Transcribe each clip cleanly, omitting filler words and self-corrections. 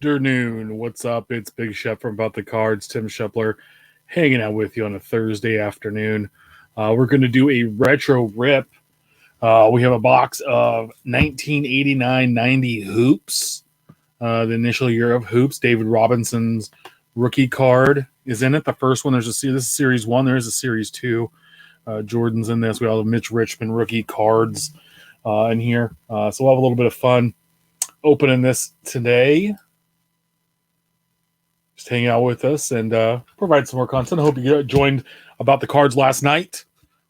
afternoon. What's up? It's Big Shep from About the Cards. Tim Shepler hanging out with you on a Thursday afternoon. We're going to do a retro rip. We have a box of 1989-90 Hoops. The initial year of Hoops. David Robinson's rookie card is in it. The first one, this is Series 1. There is a Series 2. Jordan's in this. We all have Mitch Richmond rookie cards in here. So we'll have a little bit of fun opening this today. Just hang out with us and provide some more content. I hope you joined About the Cards last night.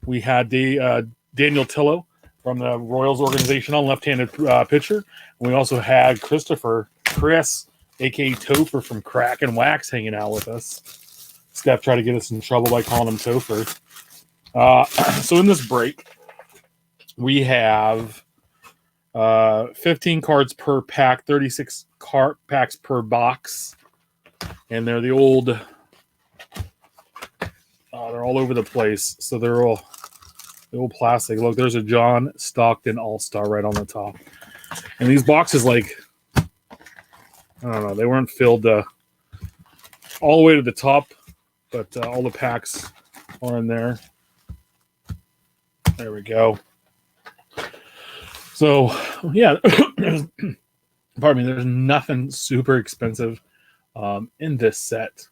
We had Daniel Tillo from the Royals organization on, left-handed pitcher. We also had Chris, a.k.a. Topher from Crack and Wax, hanging out with us. Steph tried to get us in trouble by calling him Topher. So in this break, we have 15 cards per pack, 36 card packs per box. And they're the old, they're all over the place. So they're all plastic. Look, there's a John Stockton All-Star right on the top. And these boxes, I don't know, they weren't filled all the way to the top, but all the packs are in there. There we go. So, yeah, pardon me, there's nothing super expensive in this set.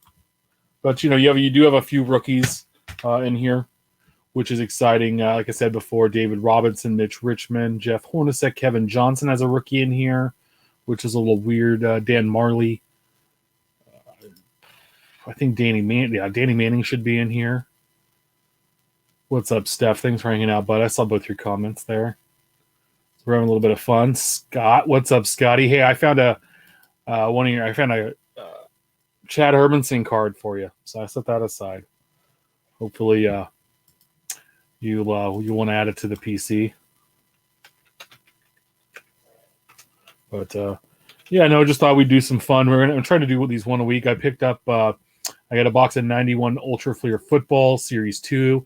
But, you do have a few rookies in here, which is exciting. Like I said before, David Robinson, Mitch Richmond, Jeff Hornacek, Kevin Johnson has a rookie in here, which is a little weird. Dan Marley. I think Danny Manning should be in here. What's up, Steph? Thanks for hanging out, bud. I saw both your comments there. So we're having a little bit of fun. Scott, what's up, Scotty? Hey, I found a Chad Hermanson card for you, so I set that aside. Hopefully, you want to add it to the PC. But just thought we'd do some fun. I'm trying to do these one a week. I picked up. I got a box of 91 Ultra Fleer Football Series 2.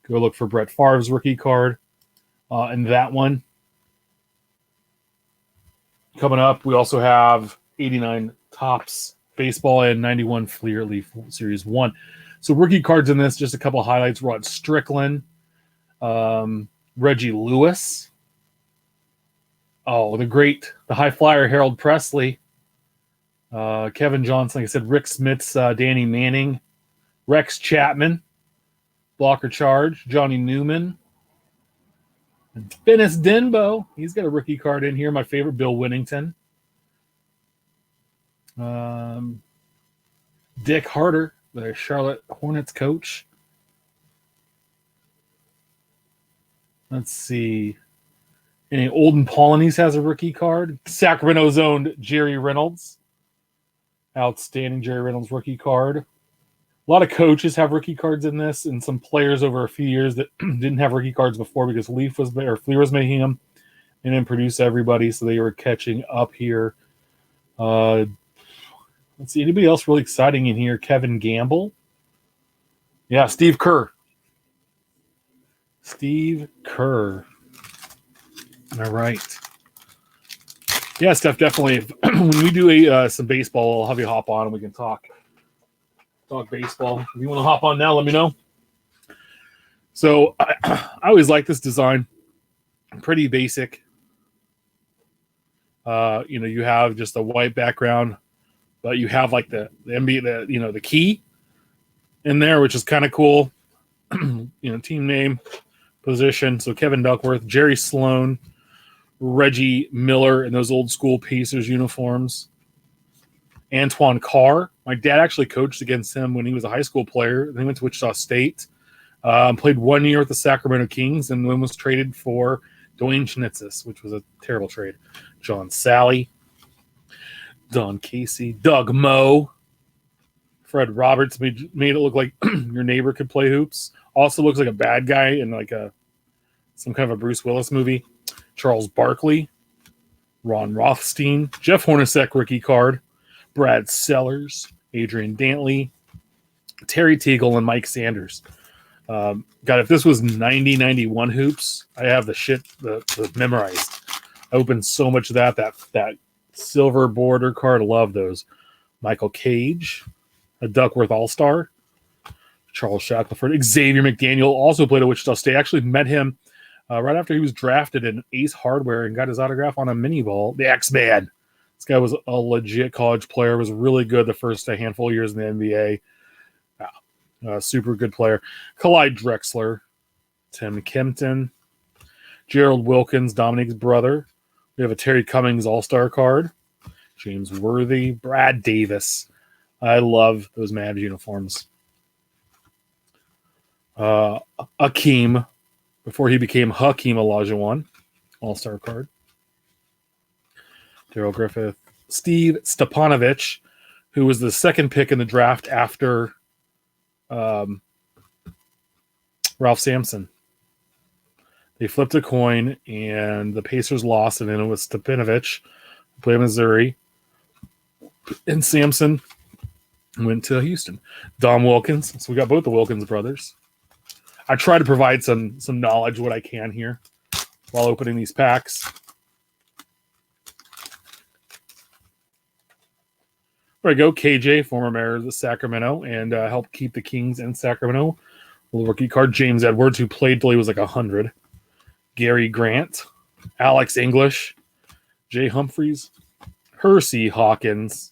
Go look for Brett Favre's rookie card. And that one. Coming up, we also have 89 Topps Baseball and 91 Fleer Leaf Series 1. So rookie cards in this, just a couple of highlights. Rod Strickland, Reggie Lewis. Oh, the high flyer Harold Presley. Kevin Johnson, like I said, Rick Smith's Danny Manning. Rex Chapman. Blocker Charge, Johnny Newman. Dennis Denbo. He's got a rookie card in here. My favorite, Bill Winnington. Dick Harder, the Charlotte Hornets coach. Let's see. Olden Polynice has a rookie card. Sacramento's owned Jerry Reynolds. Outstanding Jerry Reynolds rookie card. A lot of coaches have rookie cards in this, and some players over a few years that didn't have rookie cards before because Fleer was making them and didn't produce everybody, so they were catching up here. Let's see, anybody else really exciting in here? Kevin Gamble. Yeah, Steve Kerr. All right. Yeah, Steph, definitely. When we do some baseball, I'll have you hop on and we can talk baseball. If you want to hop on now, let me know. So I always like this design. Pretty basic. You have just a white background, but you have like the NBA, the key in there, which is kind of cool. Team name, position. So Kevin Duckworth, Jerry Sloan, Reggie Miller in those old school Pacers uniforms. Antoine Carr. My dad actually coached against him when he was a high school player. He went to Wichita State. Played 1 year with the Sacramento Kings and then was traded for Dwayne Schnitzis, which was a terrible trade. John Sally. Don Casey. Doug Moe. Fred Roberts made it look like your neighbor could play hoops. Also looks like a bad guy in some kind of a Bruce Willis movie. Charles Barkley. Ron Rothstein. Jeff Hornacek rookie card. Brad Sellers, Adrian Dantley, Terry Teagle, and Mike Sanders. God, if this was 90-91 hoops, I have the shit memorized. I opened so much of that Silver border card. Love those. Michael Cage, a Duckworth All-Star. Charles Shackelford. Xavier McDaniel also played at Wichita State. Actually met him right after he was drafted in Ace Hardware and got his autograph on a mini ball. The X-Man. This guy was a legit college player. Was really good the first handful of years in the NBA. Super good player. Clyde Drexler. Tim Kempton. Gerald Wilkins, Dominique's brother. We have a Terry Cummings All-Star card. James Worthy. Brad Davis. I love those Mavs uniforms. Akeem, before he became Hakeem Olajuwon, All-Star card. Daryl Griffith. Steve Stepanovich, who was the second pick in the draft after Ralph Sampson. They flipped a coin, and the Pacers lost, and then it was Stepanovich, who played Missouri, and Sampson went to Houston. Dom Wilkins. So we got both the Wilkins brothers. I try to provide some knowledge, what I can here, while opening these packs. There we go. KJ, former mayor of Sacramento, and helped keep the Kings in Sacramento. A little rookie card. James Edwards, who played till he was like 100. Gary Grant. Alex English. Jay Humphreys. Hersey Hawkins.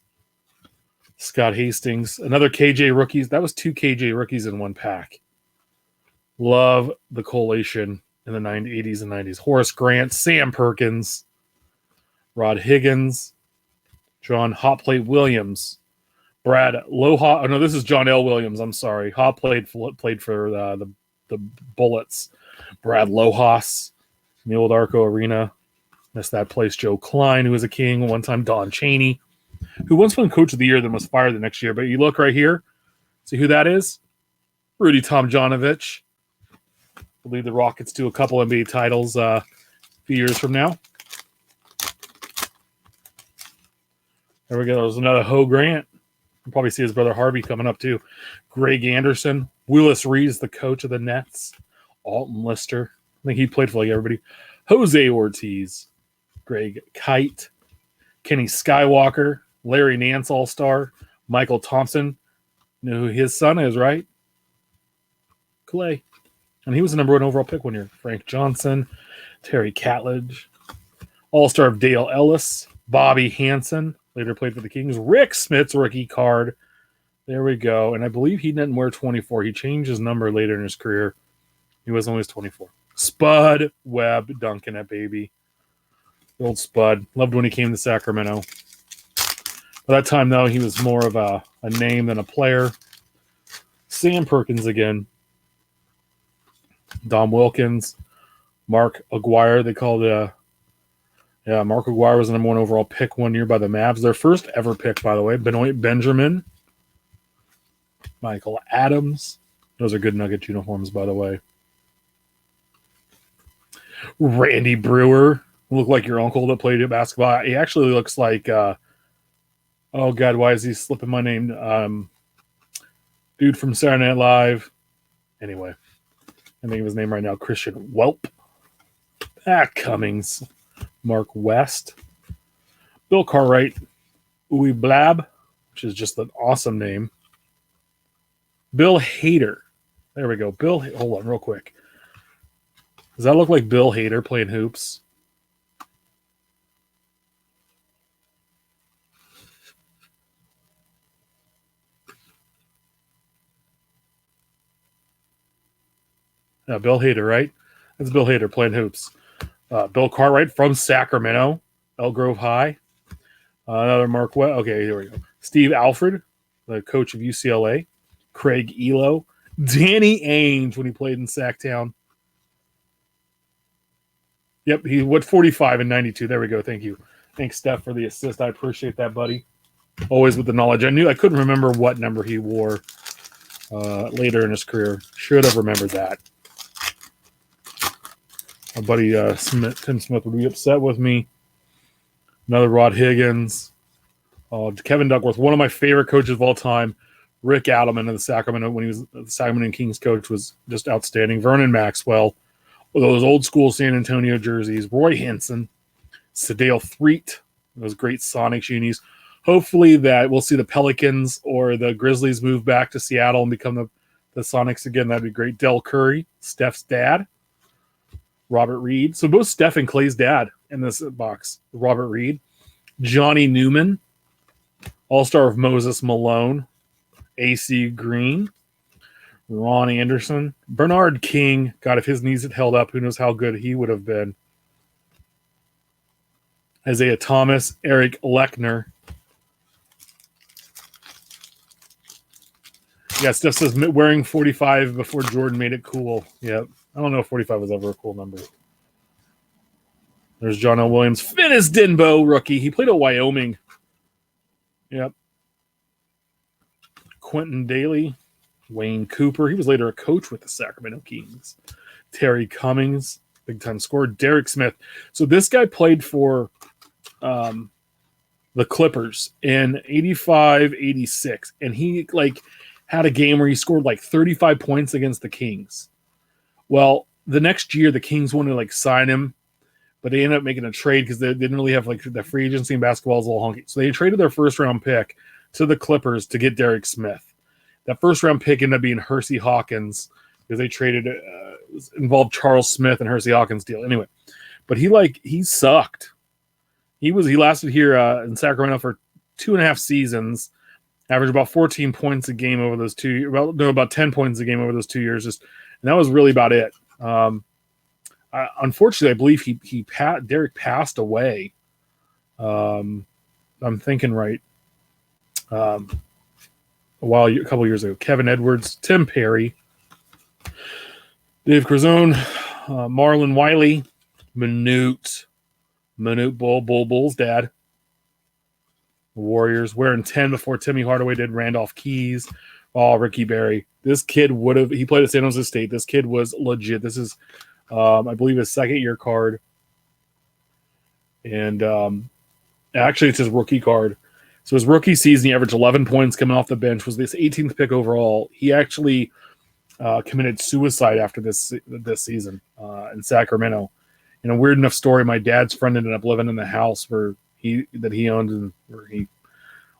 Scott Hastings. Another KJ rookies. That was 2 KJ rookies in one pack. Love the collation in the 80s and 90s. Horace Grant, Sam Perkins, Rod Higgins, John Hotplate Williams, Brad Loha. Oh, no, this is John L. Williams. I'm sorry. Hot played for the Bullets. Brad Lohas, in the old Arco Arena. Missed that place. Joe Klein, who was a King one time. Don Chaney, who once won Coach of the Year, then was fired the next year. But you look right here. See who that is? Rudy Tomjanovich. Will lead the Rockets to a couple NBA titles a few years from now. There we go. There's another Ho Grant. You'll probably see his brother Harvey coming up too. Greg Anderson. Willis Reed's the coach of the Nets. Alton Lister. I think he played for like everybody. Jose Ortiz. Greg Kite. Kenny Skywalker. Larry Nance All-Star. Michael Thompson. You know who his son is, right? Clay. And he was the number 1 overall pick one year. Frank Johnson, Terry Catledge, All-Star of Dale Ellis, Bobby Hansen, later played for the Kings. Rick Smith's rookie card. There we go. And I believe he didn't wear 24. He changed his number later in his career. He was always 24. Spud Webb dunking it, baby. The old Spud. Loved when he came to Sacramento. By that time, though, he was more of a name than a player. Sam Perkins again. Dom Wilkins, Mark Aguirre. They called Mark Aguirre was the number 1 overall pick one year by the Mavs. Their first ever pick, by the way. Benoit Benjamin, Michael Adams. Those are good Nugget uniforms, by the way. Randy Brewer, look like your uncle that played basketball. He actually looks like, oh God, why is he slipping my name? Dude from Saturday Night Live. Anyway. I think of his name right now, Christian Welp. Pat Cummings. Mark West. Bill Cartwright. Uwe Blab, which is just an awesome name. Bill Hader. There we go. Hold on real quick. Does that look like Bill Hader playing hoops? Yeah, Bill Hader, right? That's Bill Hader playing hoops. Bill Cartwright from Sacramento, Elk Grove High. Another Mark West. Okay, here we go. Steve Alford, the coach of UCLA. Craig Elo. Danny Ainge when he played in Sacktown. Yep, he went 45 and 92. There we go. Thank you. Thanks, Steph, for the assist. I appreciate that, buddy. Always with the knowledge. I couldn't remember what number he wore later in his career. Should have remembered that. My buddy Tim Smith would be upset with me. Another Rod Higgins. Kevin Duckworth, one of my favorite coaches of all time. Rick Adelman of the Sacramento, when he was the Sacramento Kings coach, was just outstanding. Vernon Maxwell. Those old school San Antonio jerseys. Roy Hinson. Sadale Threet. those great Sonics unis. Hopefully that we'll see the Pelicans or the Grizzlies move back to Seattle and become the Sonics again. That'd be great. Del Curry, Steph's dad, Robert Reed. So both Steph and Clay's dad in this box. Robert Reed, Johnny Newman, All-Star of Moses Malone, AC Green, Ron Anderson, Bernard King. God, if his knees had held up, who knows how good he would have been. Isaiah Thomas, Eric Lechner. Yeah, Steph says wearing 45 before Jordan made it cool. Yep. I don't know if 45 was ever a cool number. There's John L. Williams. Finis Dinbo, rookie. He played at Wyoming. Yep. Quentin Daly. Wayne Cooper. He was later a coach with the Sacramento Kings. Terry Cummings, big-time scorer. Derek Smith. So this guy played for the Clippers in 85, 86. And he, had a game where he scored 35 points against the Kings. Well, the next year, the Kings wanted to sign him, but they ended up making a trade because they didn't really have the free agency in basketball is a little honky. So they traded their first round pick to the Clippers to get Derek Smith. That first round pick ended up being Hersey Hawkins because they traded involved Charles Smith and Hersey Hawkins deal. Anyway, but he sucked. He lasted here in Sacramento for 2.5 seasons. Averaged about 14 points a game over those 2 years. Well, no, about 10 points a game over those 2 years. And that was really about it. Unfortunately, I believe Derek passed away. I'm thinking right. A couple years ago. Kevin Edwards, Tim Perry, Dave Crazone, Marlon Wiley, Minute Bull's dad. Warriors wearing 10 before Timmy Hardaway did. Randolph Keys. Oh, Ricky Berry. This kid he played at San Jose State. This kid was legit. This is, I believe, his second-year card. And actually, it's his rookie card. So his rookie season, he averaged 11 points coming off the bench, was this 18th pick overall. He actually committed suicide after this season in Sacramento. And a weird enough story, my dad's friend ended up living in the house where he owned and where he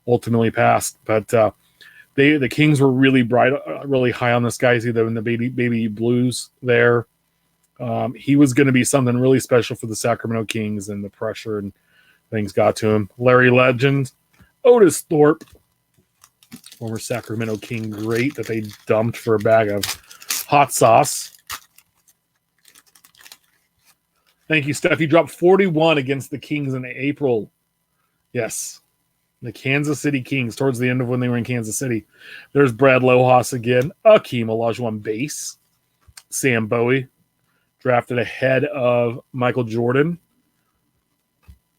ultimately passed. But the Kings were really really high on this guy. He's either in the baby blues there. He was going to be something really special for the Sacramento Kings, and the pressure and things got to him. Larry Legend, Otis Thorpe, former Sacramento King great that they dumped for a bag of hot sauce. Thank you, Steph. He dropped 41 against the Kings in April. Yes. The Kansas City Kings towards the end of when they were in Kansas City. There's Brad Lohaus again. Akeem Olajuwon base. Sam Bowie. Drafted ahead of Michael Jordan.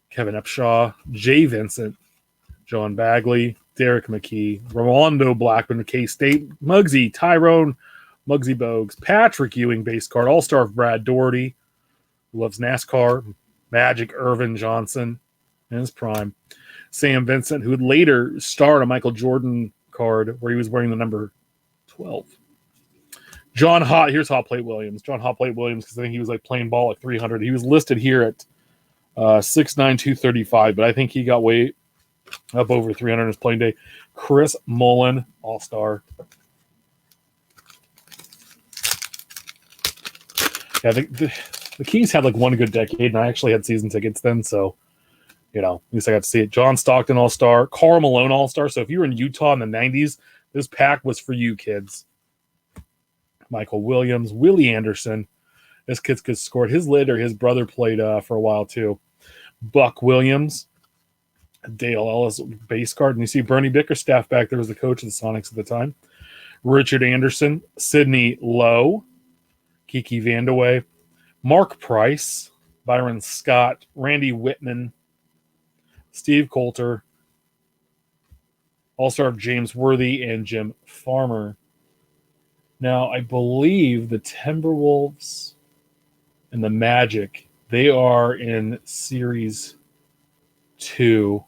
Kevin Upshaw. Jay Vincent. John Bagley. Derek McKee. Rolando Blackman. K-State. Muggsy. Tyrone. Muggsy Bogues. Patrick Ewing base card. All-Star of Brad Doherty. Loves NASCAR. Magic Irvin Johnson in his prime. Sam Vincent, who would later start a Michael Jordan card where he was wearing the number 12. Here's Hot Plate Williams. John Hot Plate Williams, because I think he was playing ball at 300. He was listed here at 6'9", 235, but I think he got way up over 300 in his playing day. Chris Mullin, All-Star. Yeah, the Kings had one good decade, and I actually had season tickets then, so at least I got to see it. John Stockton All-Star, Karl Malone All-Star. So if you were in Utah in the 90s, this pack was for you kids. Michael Williams, Willie Anderson. This kid's good scored. His brother played for a while too. Buck Williams, Dale Ellis base card, and you see Bernie Bickerstaff back there was the coach of the Sonics at the time. Richard Anderson, Sidney Lowe, Kiki Vandeweghe, Mark Price, Byron Scott, Randy Whitman, Steve Coulter, All-Star of James Worthy, and Jim Farmer. Now, I believe the Timberwolves and the Magic, they are in Series 2.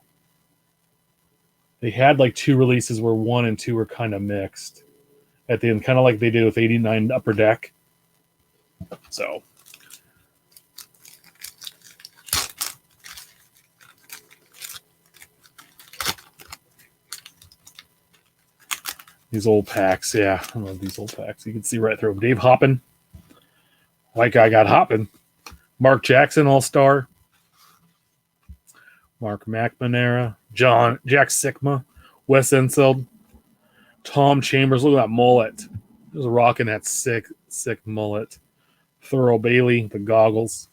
They had 2 releases where 1 and 2 were kind of mixed at the end, kind of like they did with 89 Upper Deck. So These old packs, yeah. I love these old packs. You can see right through them. Dave Hoppin. White guy got Hoppin. Mark Jackson, All-Star. Mark McNamara. Jack Sikma. Wes Enseld. Tom Chambers. Look at that mullet. He was rocking that sick mullet. Thurl Bailey, the goggles.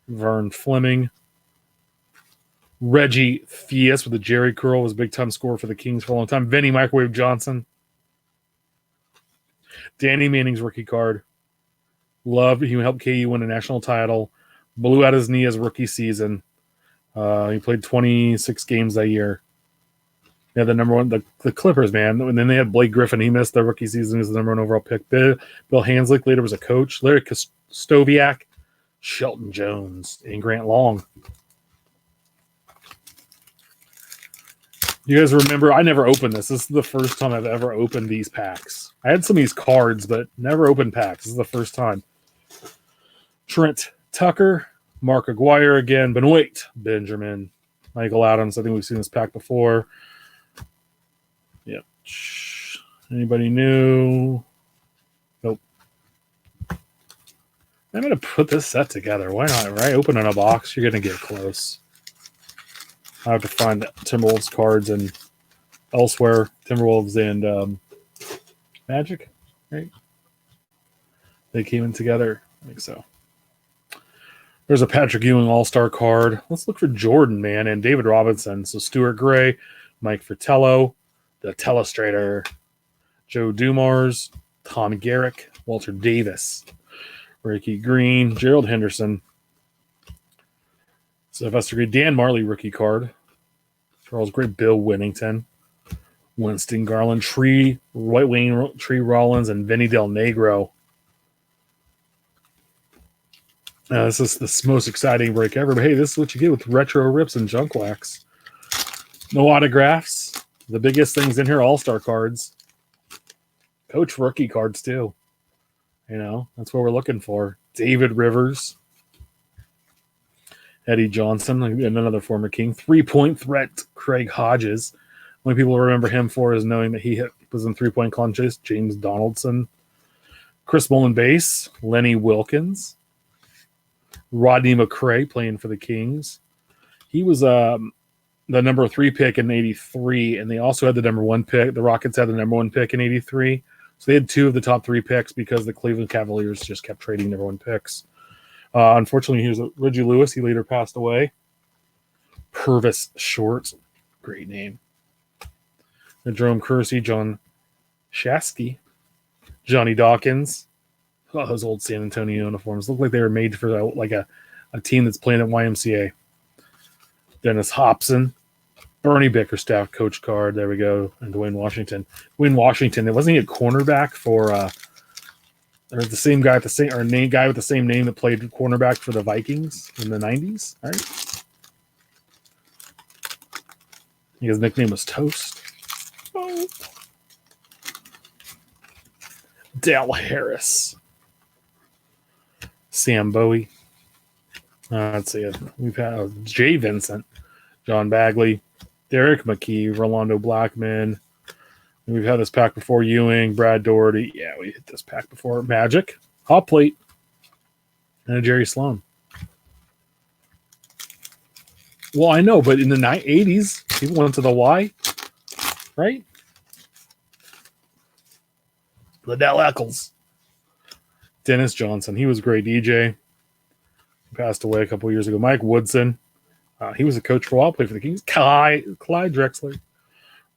Vern Fleming. Reggie Theus with the Jerry curl was a big-time scorer for the Kings for a long time. Vinny Microwave Johnson. Danny Manning's rookie card. Love, he helped KU win a national title. Blew out his knee his rookie season. He played 26 games that year. Yeah, the number one, the Clippers, man. And then they had Blake Griffin. He missed the rookie season. He was the number one overall pick. Bill Hanslick later was a coach. Larry Stoviak, Shelton Jones, and Grant Long. You guys remember, I never opened this. This is the first time I've ever opened these packs. I had some of these cards, but never opened packs. This is the first time. Trent Tucker, Mark Aguirre again, Benoit Benjamin, Michael Adams. I think we've seen this pack before. Yep. Anybody new? Nope. I'm going to put this set together. Why not, right? Open in a box. You're going to get close. I have to find Timberwolves cards and elsewhere. Timberwolves and Magic, right? They came in together. I think so. There's a Patrick Ewing All-Star card. Let's look for Jordan, man, and David Robinson. So Stuart Gray, Mike Fratello, the Telestrator, Joe Dumars, Tom Garrick, Walter Davis, Ricky Green, Gerald Henderson, Sylvester Green, Dan Marley rookie card, Charles Gray, Bill Winnington, Winston Garland, Tree Rollins, and Vinny Del Negro. This is the most exciting break ever. But hey, this is what you get with retro rips and junk wax. No autographs. The biggest things in here, all-star cards. Coach rookie cards, too. You know, that's what we're looking for. David Rivers. Eddie Johnson, and another former King. 3-point threat, Craig Hodges. Only people remember him for is knowing that he was in 3-point contests. James Donaldson. Chris Mullen base. Lenny Wilkins. Rodney McCray playing for the Kings. He was the number 3 pick in 83, and they also had the number 1 pick. The Rockets had the number 1 pick in 83. So they had 2 of the top 3 picks because the Cleveland Cavaliers just kept trading number 1 picks. Unfortunately, here's Reggie Lewis. He later passed away. Purvis Short. Great name. Jerome Kersey, John Shasky, Johnny Dawkins. Oh, those old San Antonio uniforms look like they were made for like a team that's playing at YMCA. Dennis Hobson, Bernie Bickerstaff coach card. There we go. And Dwayne Washington. Dwayne Washington. It wasn't he a cornerback for or the same guy with the same or name guy with the same name that played cornerback for the Vikings in the 90s. All right. His nickname was Toast. Oh. Dale Harris. Sam Bowie. Let's see. We've had Jay Vincent, John Bagley, Derek McKee, Rolando Blackman. We've had this pack before. Ewing, Brad Doherty. Yeah, we hit this pack before. Magic, Hot Plate, and a Jerry Sloan. Well, I know, but in the 80s, people went to the Y, right? Liddell Eccles. Dennis Johnson. He was great DJ. He passed away a couple years ago. Mike Woodson. He was a coach for a while, played for the Kings. Clyde Drexler.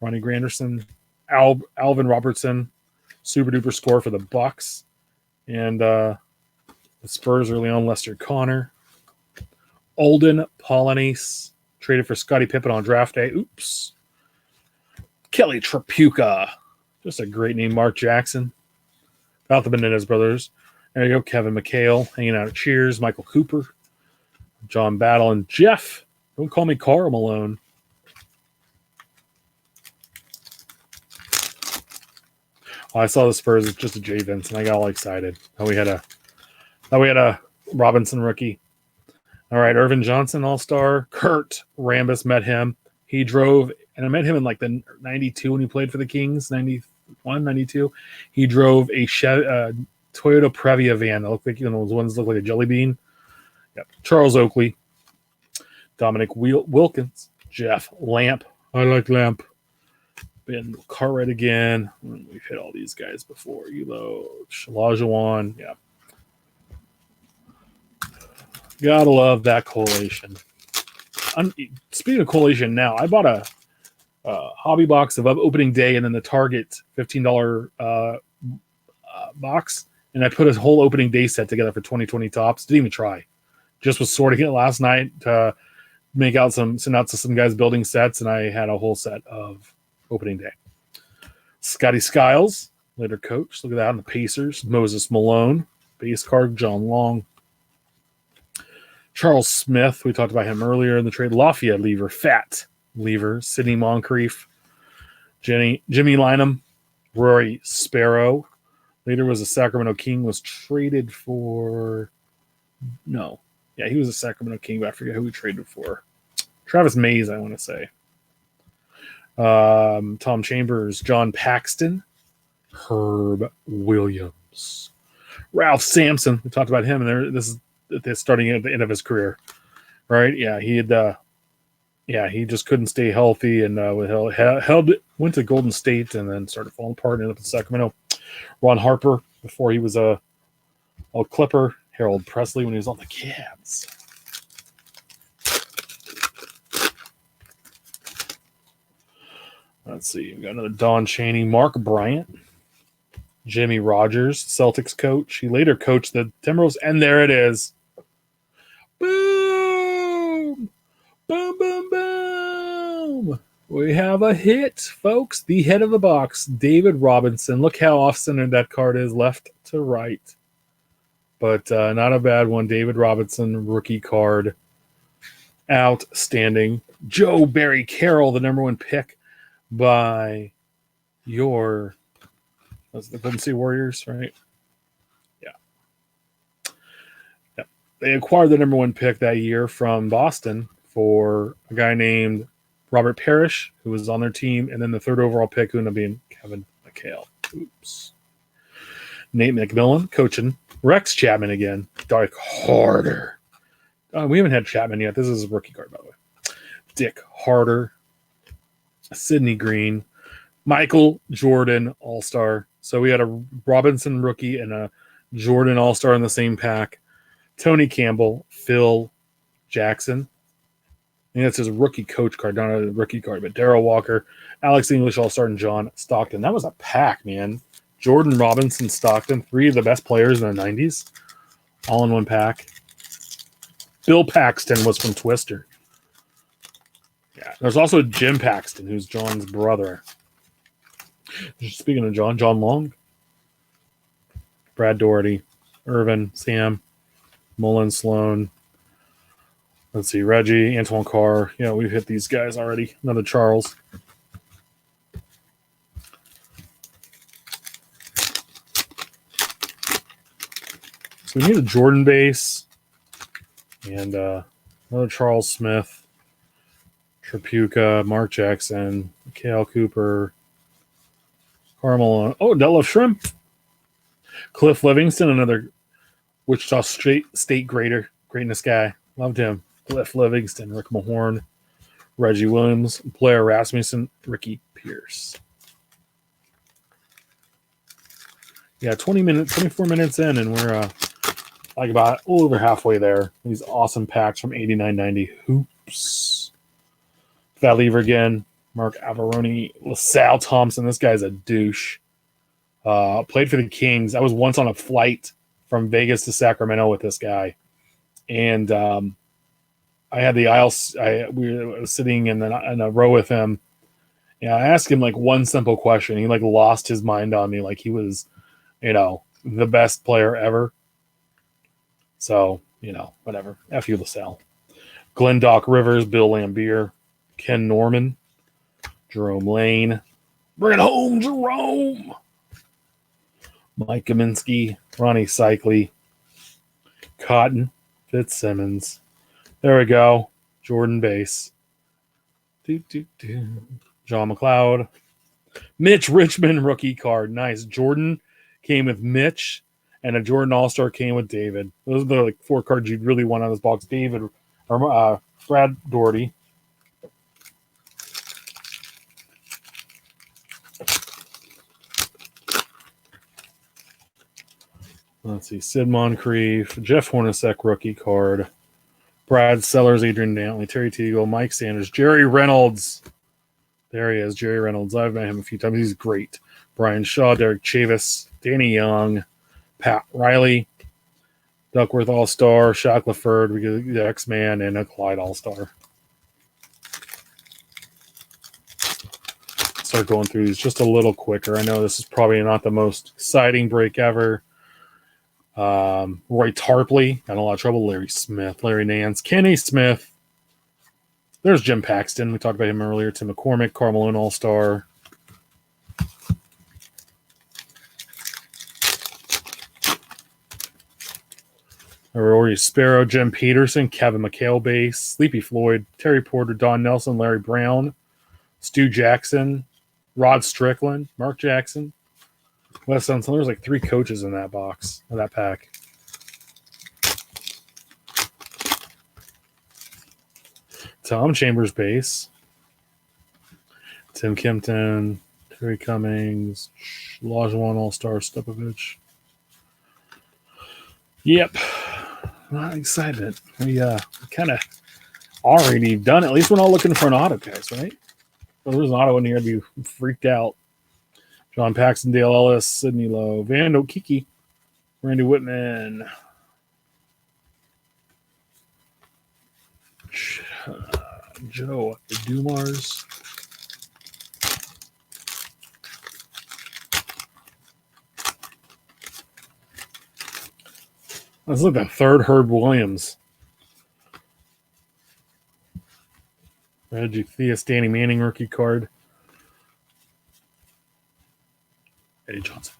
Ronnie Granderson. Alvin Robertson. Super duper score for the Bucks. And the Spurs early on, Lester Connor. Olden Polynice. Traded for Scottie Pippen on draft day. Oops. Kelly Trapuka. Just a great name. Mark Jackson. About the Menendez brothers. There you go. Kevin McHale hanging out at Cheers. Michael Cooper. John Battle and Jeff. Don't call me Carl Malone. Oh, I saw the Spurs. It's just a Jay Vincent. I got all excited. We had a Robinson rookie. All right, Irvin Johnson, All-Star. Kurt Rambis, met him. He drove, and I met him in like the 92 when he played for the Kings, 93, 192. He drove a Toyota Previa van. That looked like those ones look like a jelly bean. Yep. Charles Oakley, Dominic Wilkins, Jeff Lamp. I like Lamp. Ben Cartwright again. We've hit all these guys before. Elo, Shalajuan. Yeah. Gotta love that collation. Speaking of collation now, I bought a hobby box of opening day and then the Target $15 box. And I put a whole opening day set together for 2020 Topps. Didn't even try. Just was sorting it last night to send out to some guys building sets. And I had a whole set of opening day. Scotty Skiles, later coach. Look at that on the Pacers. Moses Malone, base card. John Long. Charles Smith, we talked about him earlier in the trade. Lafayette Lever, Fat Lever. Sidney Moncrief. Jimmy Lynam. Rory Sparrow. Later was a Sacramento King. Was traded for... No. Yeah, he was a Sacramento King, but I forget who he traded for. Travis Mays, I want to say. Tom Chambers, John Paxton, Herb Williams, Ralph Sampson. We talked about him, and this is starting at the end of his career, right? Yeah, he had, he just couldn't stay healthy, and went to Golden State, and then started falling apart, and ended up in Sacramento. Ron Harper, before he was a Clipper. Harold Presley when he was on the Cavs. Let's see. We've got another Don Chaney, Mark Bryant, Jimmy Rogers, Celtics coach. He later coached the Timberwolves, and there it is. Boom! Boom, boom, boom! We have a hit, folks. The head of the box, David Robinson. Look how off-centered that card is, left to right. But not a bad one. David Robinson, rookie card. Outstanding. Joe Barry Carroll, the number 1 pick by the Golden State Warriors, right? Yeah. They acquired the number 1 pick that year from Boston for a guy named Robert Parrish, who was on their team, and then the 3rd overall pick who ended up being Kevin McHale. Oops. Nate McMillan coaching. Rex Chapman again. Dark Harder. We haven't had Chapman yet. This is a rookie card, by the way. Dick Harder. Sidney Green. Michael Jordan All-Star. So we had a Robinson rookie and a Jordan All-Star in the same pack. Tony Campbell. Phil Jackson. I think that's his rookie coach card, not a rookie card, but Darrell Walker, Alex English All-Star, and John Stockton. That was a pack, man. Jordan, Robinson, Stockton, 3 of the best players in the 90s, all in one pack. Bill Paxton was from Twister. Yeah, there's also Jim Paxton, who's John's brother. Speaking of John Long, Brad Doherty, Irvin, Sam, Mullen, Sloan. Let's see, Reggie, Antoine Carr. Yeah, we've hit these guys already. Another Charles. So we need a Jordan base and another Charles Smith, Tripucka, Mark Jackson, Kale Cooper, Carmel. Oh, Detlef Shrimp. Cliff Livingston, another Wichita State greatness guy. Loved him. Cliff Livingston, Rick Mahorn, Reggie Williams, Blair Rasmussen, Ricky Pierce. Yeah, 24 minutes in, and we're like about a little over halfway there. These awesome packs from 89-90 hoops. Val Lever again, Mark Averoni, LaSalle Thompson. This guy's a douche. Played for the Kings. I was once on a flight from Vegas to Sacramento with this guy, and I had the aisle. We were sitting in a row with him. Yeah, I asked him like one simple question. He like lost his mind on me, like he was, the best player ever. So, whatever. F you, LaSalle. Glenn Doc Rivers, Bill Lambier, Ken Norman, Jerome Lane. Bring it home, Jerome. Mike Kaminsky, Ronnie Cycli, Cotton, Fitzsimmons. There we go. Jordan base. John McLeod. Mitch Richmond rookie card. Nice. Jordan came with Mitch, and a Jordan All-Star came with David. Those are the like 4 cards you'd really want on this box. David or Brad Doherty. Let's see. Sid Moncrief, Jeff Hornacek rookie card. Brad Sellers, Adrian Dantley, Terry Teagle, Mike Sanders, Jerry Reynolds. There he is, Jerry Reynolds. I've met him a few times. He's great. Brian Shaw, Derek Chavis, Danny Young, Pat Riley, Duckworth All-Star, Shaq LaFerd, we get the X-Man, and a Clyde All-Star. Start going through these just a little quicker. I know this is probably not the most exciting break ever. Roy Tarpley, got in a lot of trouble. Larry Smith, Larry Nance, Kenny Smith. There's Jim Paxton. We talked about him earlier. Tim McCormick, Karl Malone All-Star. Rory Sparrow, Jim Peterson, Kevin McHale base, Sleepy Floyd, Terry Porter, Don Nelson, Larry Brown, Stu Jackson, Rod Strickland, Mark Jackson, Wes Unseld. There's like 3 coaches in that box, in that pack. Tom Chambers base, Tim Kempton, Terry Cummings, Lajuan All-Star, Stepovich. Yep. Not excited. We kind of already done it. At least we're not looking for an auto, guys, right? If there was an auto in here, I'd be freaked out. John Paxton, Dale Ellis, Sidney Lowe, Vando Kiki, Randy Whitman, Joe Dumars. Let's look at 3rd Herb Williams. Reggie Theus, Danny Manning rookie card. Eddie Johnson.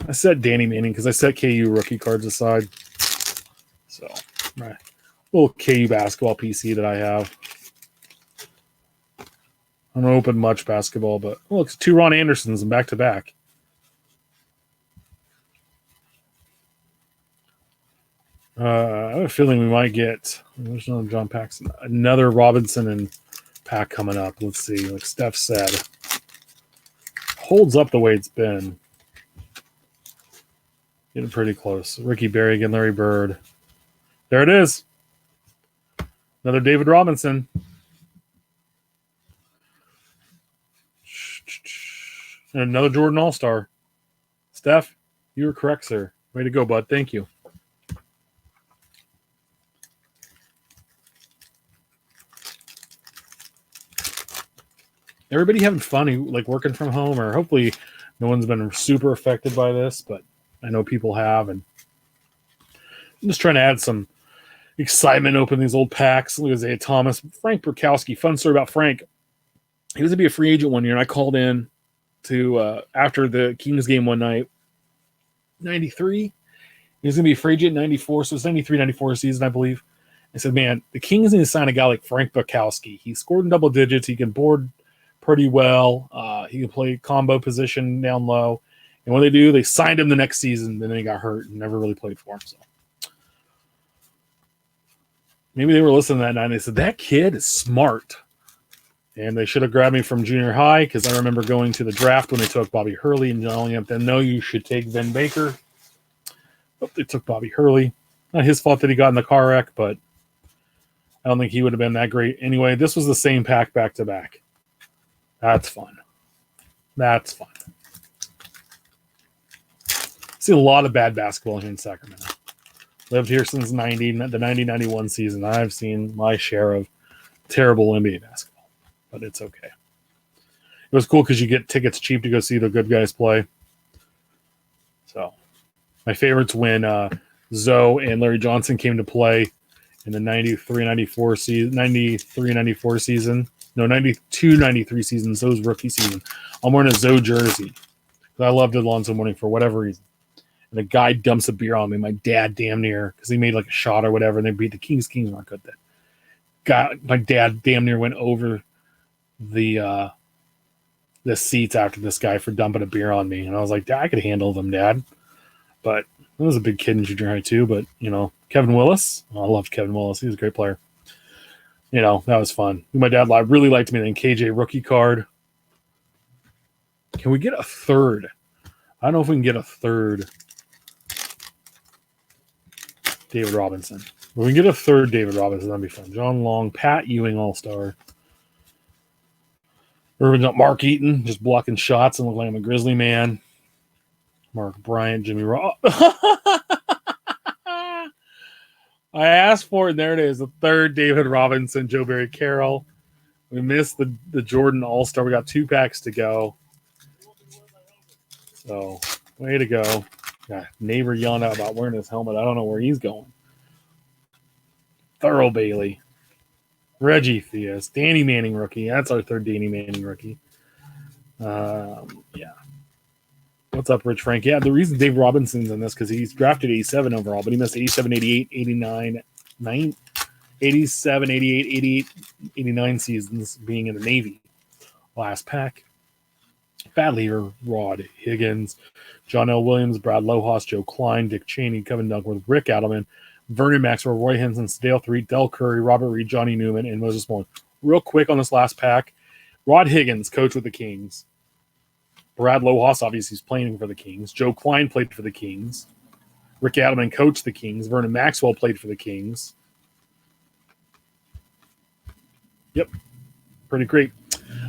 I said Danny Manning because I set KU rookie cards aside. So, my little KU basketball PC that I have. I don't open much basketball, but look, it's 2 Ron Andersons and back-to-back. I have a feeling we might get, there's another John Paxson, another Robinson and pack coming up. Let's see, like Steph said. Holds up the way it's been. Getting pretty close. Ricky Berry again, Larry Bird. There it is. Another David Robinson. And another Jordan All-Star. Steph, you were correct, sir. Way to go, bud. Thank you. Everybody having fun, like working from home, or hopefully no one's been super affected by this, but I know people have, and I'm just trying to add some excitement, open these old packs. Look at Isaiah Thomas, Frank Burkowski. Fun story about Frank. He was to be a free agent one year, and I called in to after the Kings game one night, 93. He was going to be a free agent in 94, so it's 93, 94 season, I believe. I said, man, the Kings need to sign a guy like Frank Burkowski. He scored in double digits. He can board pretty well. He can play combo position down low. And what they do, they signed him the next season, then he got hurt and never really played for him. So maybe they were listening that night and they said, that kid is smart. And they should have grabbed me from junior high because I remember going to the draft when they took Bobby Hurley and telling him, no, you should take Vin Baker. But they took Bobby Hurley. Not his fault that he got in the car wreck, but I don't think he would have been that great. Anyway, this was the same pack back-to-back. That's fun. That's fun. See a lot of bad basketball here in Sacramento. Lived here since the 90-91 season. I've seen my share of terrible NBA basketball, but it's okay. It was cool because you get tickets cheap to go see the good guys play. So my favorites when Zoe and Larry Johnson came to play in the 93-94 season, 93-94 season. No, 92-93 season, Zoe's rookie season. I'm wearing a Zoe jersey because I loved Alonzo Mourning for whatever reason. And the guy dumps a beer on me. My dad damn near, because he made like a shot or whatever, and they beat the Kings. Kings weren't good then. My dad damn near went over the the seats after this guy for dumping a beer on me. And I was like, I could handle them, Dad. But I was a big kid in junior high too. But, Kevin Willis. I loved Kevin Willis. He was a great player. That was fun. My dad really liked me. Then KJ rookie card. Can we get a third? I don't know if we can get a third David Robinson. When we get a third David Robinson, that'd be fun. John Long, Pat Ewing, All-Star. Mark Eaton, just blocking shots and looking like I'm a Grizzly man. Mark Bryant, Jimmy Ross. I asked for it, and there it is. The third David Robinson, Joe Barry Carroll. We missed the Jordan All-Star. We got 2 packs to go. So, way to go. Yeah, neighbor yelling out about wearing his helmet. I don't know where he's going. Thurl Bailey. Reggie Theus. Danny Manning rookie. That's our third Danny Manning rookie. Yeah. What's up, Rich Frank? Yeah, the reason Dave Robinson's in this because he's drafted 87 overall, but he missed 87, 88, 89, 87, 88, 88, 89 seasons being in the Navy. Last pack. Badlier, Rod Higgins, John L. Williams, Brad Lohaus, Joe Klein, Dick Cheney, Kevin Duckworth, Rick Adelman, Vernon Maxwell, Roy Henson, Dale 3, Del Curry, Robert Reed, Johnny Newman, and Moses Malone. Real quick on this last pack. Rod Higgins, coach with the Kings. Brad Lohaus, obviously, he's playing for the Kings. Joe Klein played for the Kings. Rick Adelman coached the Kings. Vernon Maxwell played for the Kings. Yep. Pretty great.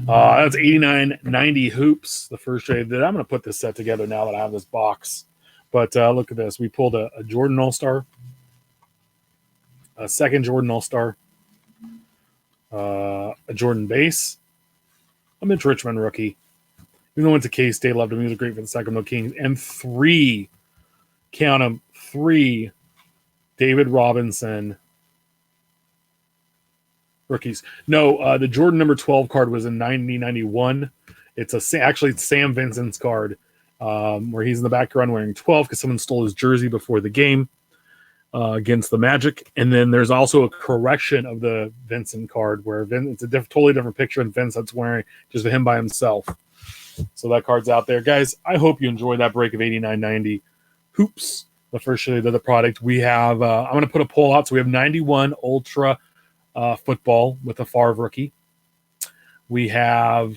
That's 89-90 hoops, the first trade. I'm going to put this set together now that I have this box. But look at this. We pulled a Jordan All-Star, a second Jordan All-Star, a Jordan base, a Mitch Richmond rookie. Even though I went to K-State, loved him. He was great for the Sacramento Kings. And 3, count them, 3 David Robinson rookies. No, the Jordan number 12 card was in 90-91. It's actually Sam Vincent's card where he's in the background wearing 12 because someone stole his jersey before the game against the Magic. And then there's also a correction of the Vincent card where it's a totally different picture and Vincent's wearing just him by himself. So that card's out there. Guys, I hope you enjoyed that break of 89-90 hoops, the first shade of the product. We have, I'm going to put a poll out. So we have 91 Ultra football with a Favre rookie. We have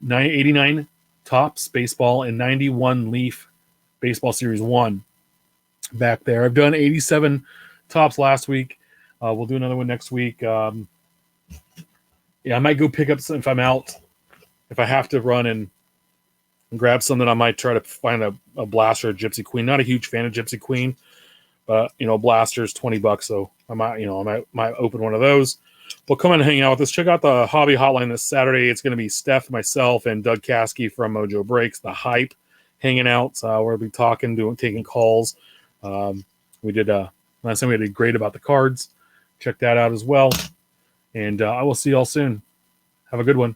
89 Topps baseball and 91 Leaf baseball series 1 back there. I've done 87 Topps last week. We'll do another one next week. I might go pick up some if I'm out. If I have to run and grab something, I might try to find a Blaster or Gypsy Queen. Not a huge fan of Gypsy Queen, but Blaster's $20, so I might open one of those. Well, come and hang out with us. Check out the hobby hotline this Saturday. It's going to be Steph, myself, and Doug Caskey from Mojo Breaks, the Hype, hanging out. We'll be talking, taking calls. We did last time we did great about the cards. Check that out as well. And I will see y'all soon. Have a good one.